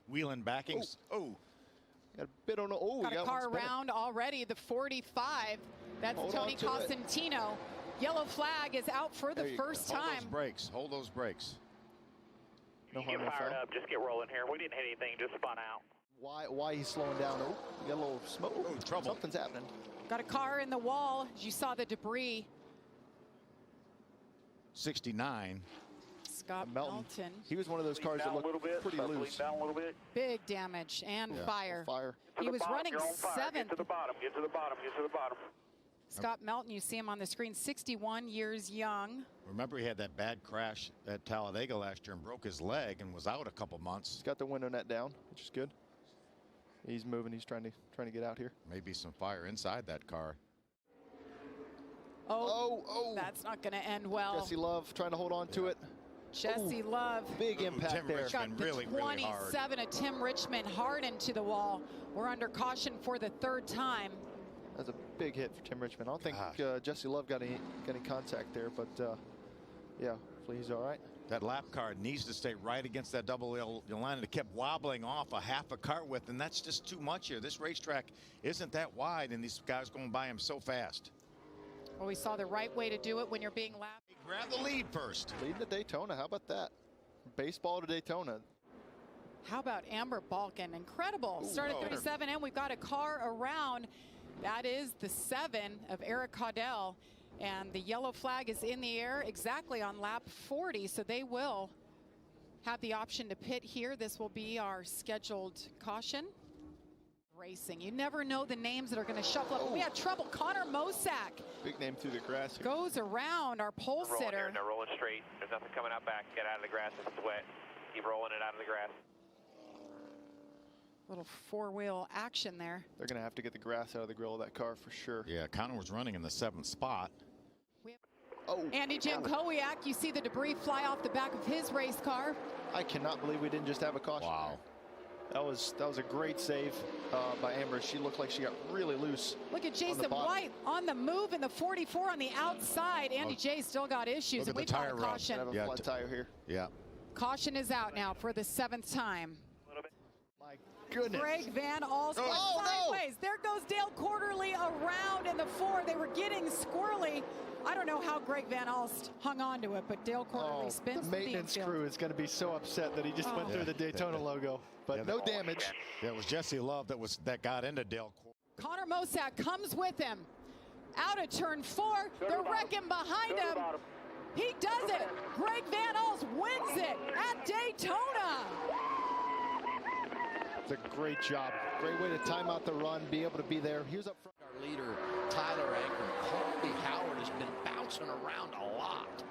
wheeling backings. Oh. Got a bit on the, got a car around already, the 45. That's Tony Cosentino. Yellow flag is out for the first time. Hold those brakes. Hold those brakes. No harm, no foul. Get fired up. Just get rolling here. We didn't hit anything. Just spun out. Why he's slowing down? Oh, you got a little smoke. Oh, trouble. Something's happening. Got a car in the wall. You saw the debris. 69. Scott Melton. He was one of those cars that looked pretty loose. Down a little bit. Big damage and fire. Fire. He was running seventh. Get to the bottom. Get to the bottom. Get to the bottom. Scott Melton, you see him on the screen, 61 years young. Remember, he had that bad crash at Talladega last year and broke his leg and was out a couple months. He's got the window net down, which is good. He's moving. He's trying to get out here. Maybe some fire inside that car. Oh, that's not going to end well. Jesse Love trying to hold on to it. Jesse Love. Big impact Tim there. Richmond Got the really 27 of Tim Richmond hard into the wall. We're under caution for the third time. That's a big hit for Tim Richmond. I don't think Jesse Love got any contact there, but yeah, hopefully he's all right. That lap car needs to stay right against that double line. It kept wobbling off a half a car width, and that's just too much here. This racetrack isn't that wide, and these guys going by him so fast. Well, we saw the right way to do it when you're being lapped. Grab the lead first. Leading to Daytona. How about that? Baseball to Daytona. How about Amber Balkin? Incredible. Start at 37, and we've got a car around. That is the 7 of Eric Caudell. And the yellow flag is in the air exactly on lap 40, so they will have the option to pit here. This will be our scheduled caution. Racing. You never know the names that are going to shuffle up. We have trouble. Connor Mosack. Big name through the grass here. Goes around our pole sitter. They're rolling straight. There's nothing coming out back. Get out of the grass if it's wet. Keep rolling it out of the grass. Little four-wheel action there. They're going to have to get the grass out of the grill of that car for sure. Yeah, Connor was running in the 7th spot. Andy Jankowiak, you see the debris fly off the back of his race car. I cannot believe we didn't just have a caution. Wow. That was a great save by Amber. She looked like she got really loose. Look at Jason White on the move in the 44 on the outside. Andy J still got issues. Look at the tire caution. Have a flat tire here. Yeah. Caution is out now for the 7th time. My goodness. Greg Van Alst sideways. There goes Dale Quarterly around in the 4. They were getting squirrely. I don't know how Greg Van Alst hung on to it, but Dale Quarterly spins the maintenance crew is going to be so upset that he just went through the Daytona logo, but no damage. That was Jesse Love that got into Dale. Connor Mosack comes with him. Out of turn 4. They're wrecking behind him. He does it. Greg Van Alst wins it at Daytona. It's a great job. Great way to time out the run, be able to be there. He was up front. Our leader, Tyler Ankrum. Colby Howard has been bouncing around a lot.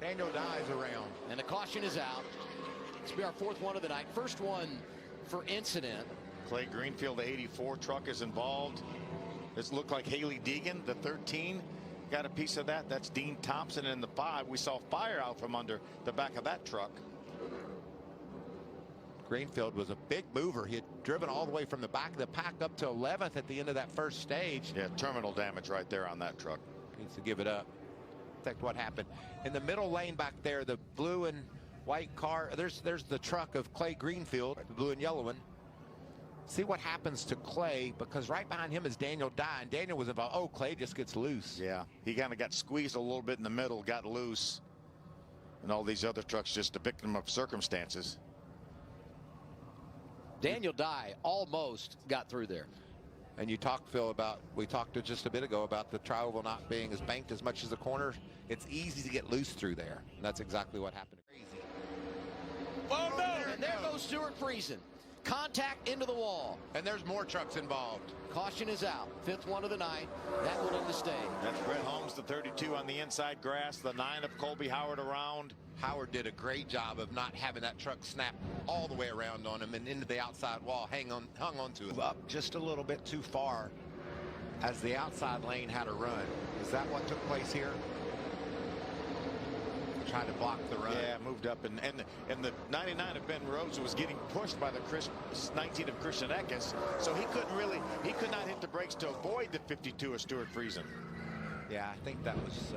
Daniel Dye's around. And the caution is out. This will be our 4th one of the night. First one for incident. Clay Greenfield, the 84 truck is involved. This looked like Haley Deegan, the 13. Got a piece of that. That's Dean Thompson in the 5. We saw fire out from under the back of that truck. Greenfield was a big mover. He had driven all the way from the back of the pack up to 11th at the end of that first stage. Yeah, terminal damage right there on that truck. Needs to give it up. That's what happened. In the middle lane back there, the blue and white car, there's the truck of Clay Greenfield, the blue and yellow one. See what happens to Clay, because right behind him is Daniel Dye, and Daniel was involved. Oh, Clay just gets loose. Yeah, he kind of got squeezed a little bit in the middle, got loose. And all these other trucks just a victim of circumstances. Daniel Dye almost got through there. And you talked, Phil, we talked just a bit ago about the tri-oval not being as banked as much as the corner. It's easy to get loose through there. And that's exactly what happened. Crazy. Oh, no! And there goes Stuart Friesen. Contact into the wall. And there's more trucks involved. Caution is out. 5th one of the night. That will end the stage. That's Brett Holmes, the 32 on the inside grass. The 9 of Colby Howard around. Howard did a great job of not having that truck snap all the way around on him and into the outside wall, hung on to it. Up just a little bit too far as the outside lane had a run. Is that what took place here? Tried to block the run. Yeah, moved up, and the 99 of Ben Rhodes was getting pushed by the 19 of Christian Eckes, so he could not hit the brakes to avoid the 52 of Stuart Friesen. Yeah, I think that was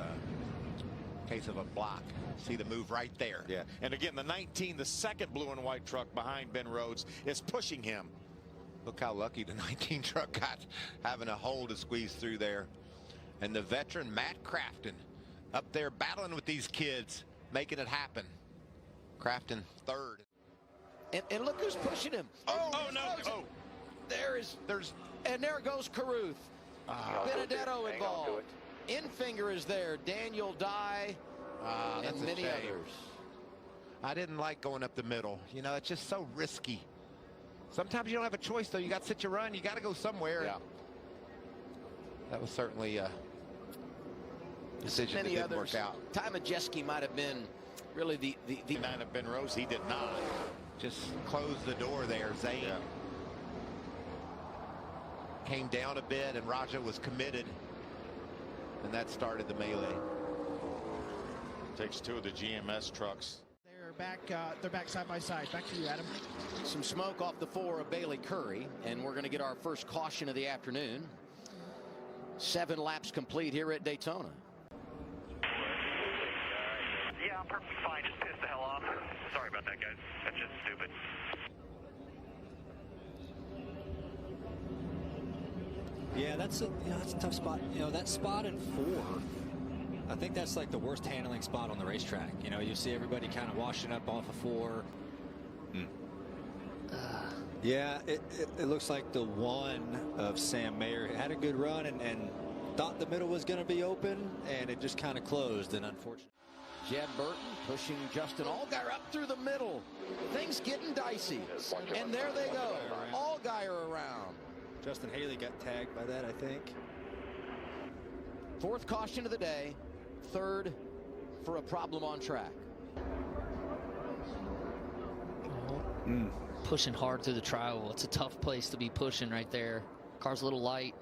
case of a block. See the move right there. Yeah, and again, the 19, the second blue and white truck behind Ben Rhodes, is pushing him. Look how lucky the 19 truck got, having a hole to squeeze through there. And the veteran Matt Craftsman up there battling with these kids, making it happen. Craftsman third. And look who's pushing him. Oh no! Oh, And there goes Carruth. Benedetto involved. Infinger is there. Daniel Dye. That's and a many shame. others. I didn't like going up the middle. You know, it's just so risky. Sometimes you don't have a choice, though. You got to sit your run. You got to go somewhere. Yeah. That was certainly a decision that didn't work out. Ty Majeski might have been really the nine of Ben Rhodes, he did not. Just closed the door there. Zane came down a bit, and Raja was committed. And that started the melee. Takes two of the GMS trucks. They're back side by side. Back to you, Adam. some smoke off the 4 of Bailey Curry, and we're going to get our first caution of the afternoon. 7 laps complete here at Daytona. Yeah, I'm perfectly fine. Just pissed the hell off. Sorry about that, guys. That's just stupid. Yeah, that's a tough spot. That spot in 4, I think that's like the worst handling spot on the racetrack. You see everybody kind of washing up off of 4. Yeah, it looks like the 1 of Sam Mayer had a good run and thought the middle was going to be open, and it just kind of closed, and unfortunately. Jed Burton pushing Justin Allgaier up through the middle. Things getting dicey. And there they go. Allgaier around. Justin Haley got tagged by that, I think. 4th caution of the day. 3rd for a problem on track. Pushing hard through the tri-oval. It's a tough place to be pushing right there. Car's a little light.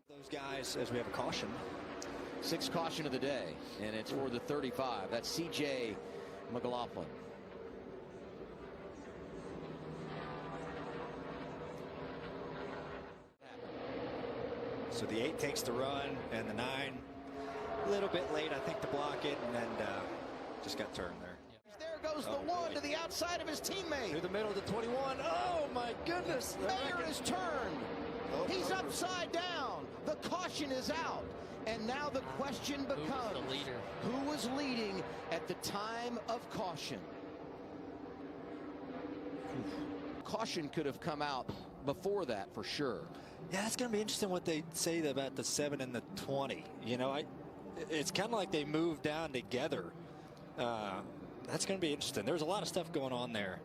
Those guys, as we have a caution. 6th caution of the day, and it's for the 35. That's C.J. McLaughlin. So the 8 takes the run, and the 9 a little bit late, I think, to block it, and then just got turned there. There goes the 1 to the outside of his teammate. Through the middle to 21. Oh, my goodness. Mayer is turned. He's upside down. The caution is out. And now the question becomes, who was leading at the time of caution? Caution could have come out before that for sure. Yeah, it's going to be interesting what they say about the 7 and the 20. It's kind of like they moved down together. That's going to be interesting. There's a lot of stuff going on there.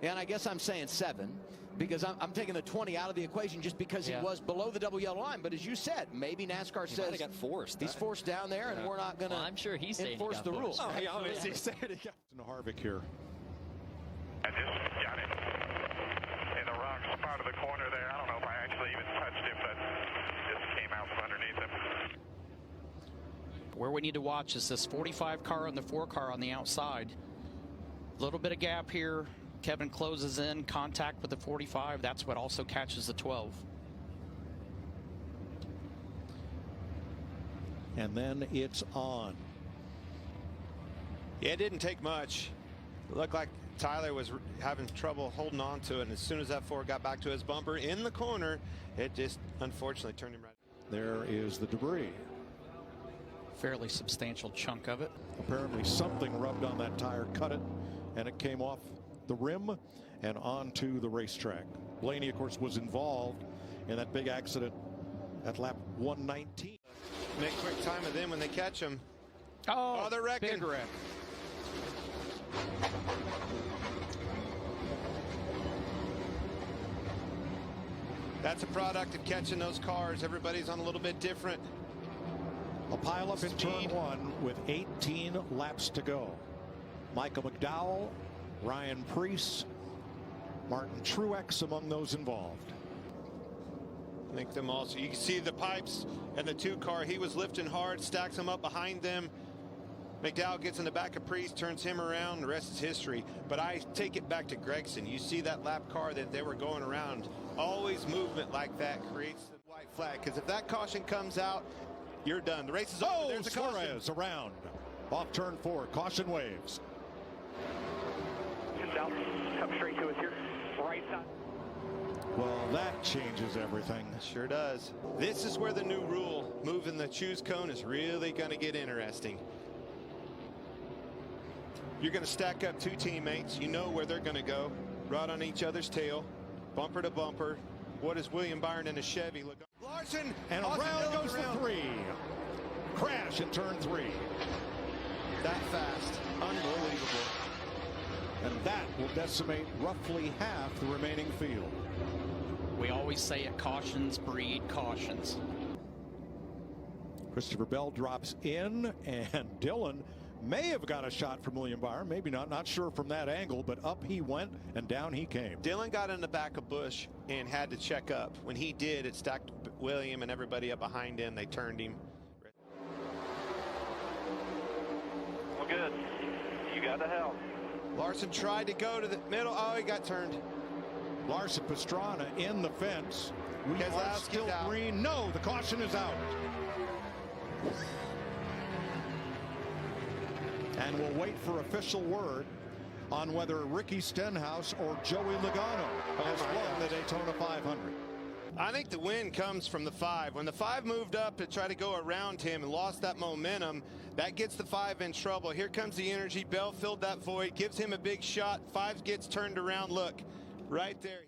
And I guess I'm saying 7 because I'm taking the 20 out of the equation just because he was below the double yellow line. But as you said, maybe NASCAR says he got forced. He's forced down there, and we're not going to I'm sure he's enforce the rules. Oh, he obviously said he got Harvick here. I just got it in the wrong spot of the corner there. I don't know if I actually even touched it, but just came out from underneath him. Where we need to watch is this 45 car and the 4 car on the outside. A little bit of gap here. Kevin closes in, contact with the 45. That's what also catches the 12. And then it's on. Yeah, it didn't take much. It looked like Tyler was having trouble holding on to it, and as soon as that 4 got back to his bumper in the corner, it just unfortunately turned him right. There is the debris. Fairly substantial chunk of it. Apparently something rubbed on that tire, cut it, and it came off the rim and onto the racetrack. Blaney, of course, was involved in that big accident at lap 119. Make quick time of them when they catch him. Oh, they're wrecking. Big wreck. That's a product of catching those cars. Everybody's on a little bit different. A pile up in turn 1 with 18 laps to go. Michael McDowell, Ryan Preece, Martin Truex among those involved. I think them also. You can see the pipes and the 2 car. He was lifting hard, stacks them up behind them. McDowell gets in the back of Preece, turns him around. The rest is history. But I take it back to Gregson. You see that lap car that they were going around. Always movement like that creates the white flag. Because if that caution comes out, you're done. The race is over. Oh, There's a caution. Suarez around. Off turn 4. Caution waves. South, come straight to us here. Right side. Well, that changes everything. Sure does. This is where the new rule, moving the choose cone, is really going to get interesting. You're going to stack up 2 teammates. You know where they're going to go. Right on each other's tail, bumper to bumper. What is William Byron in a Chevy look? Larson, and around goes the 3. Crash in turn 3. That fast. Unbelievable. And that will decimate roughly half the remaining field. We always say it, cautions breed cautions. Christopher Bell drops in, and Dillon may have got a shot from William Byron. Maybe not. Not sure from that angle, but up he went and down he came. Dillon got in the back of Busch and had to check up. When he did, it stacked William and everybody up behind him. They turned him. Well, good. You got the help. Larson tried to go to the middle. Oh, he got turned. Larson Pastrana in the fence. We are Keselowski's still out. green. No, the caution is out. And we'll wait for official word on whether Ricky Stenhouse or Joey Logano has won the Daytona 500. I think the win comes from the 5. When the 5 moved up to try to go around him and lost that momentum, that gets the 5 in trouble. Here comes the energy. Bell filled that void, gives him a big shot. 5 gets turned around. Look, right there.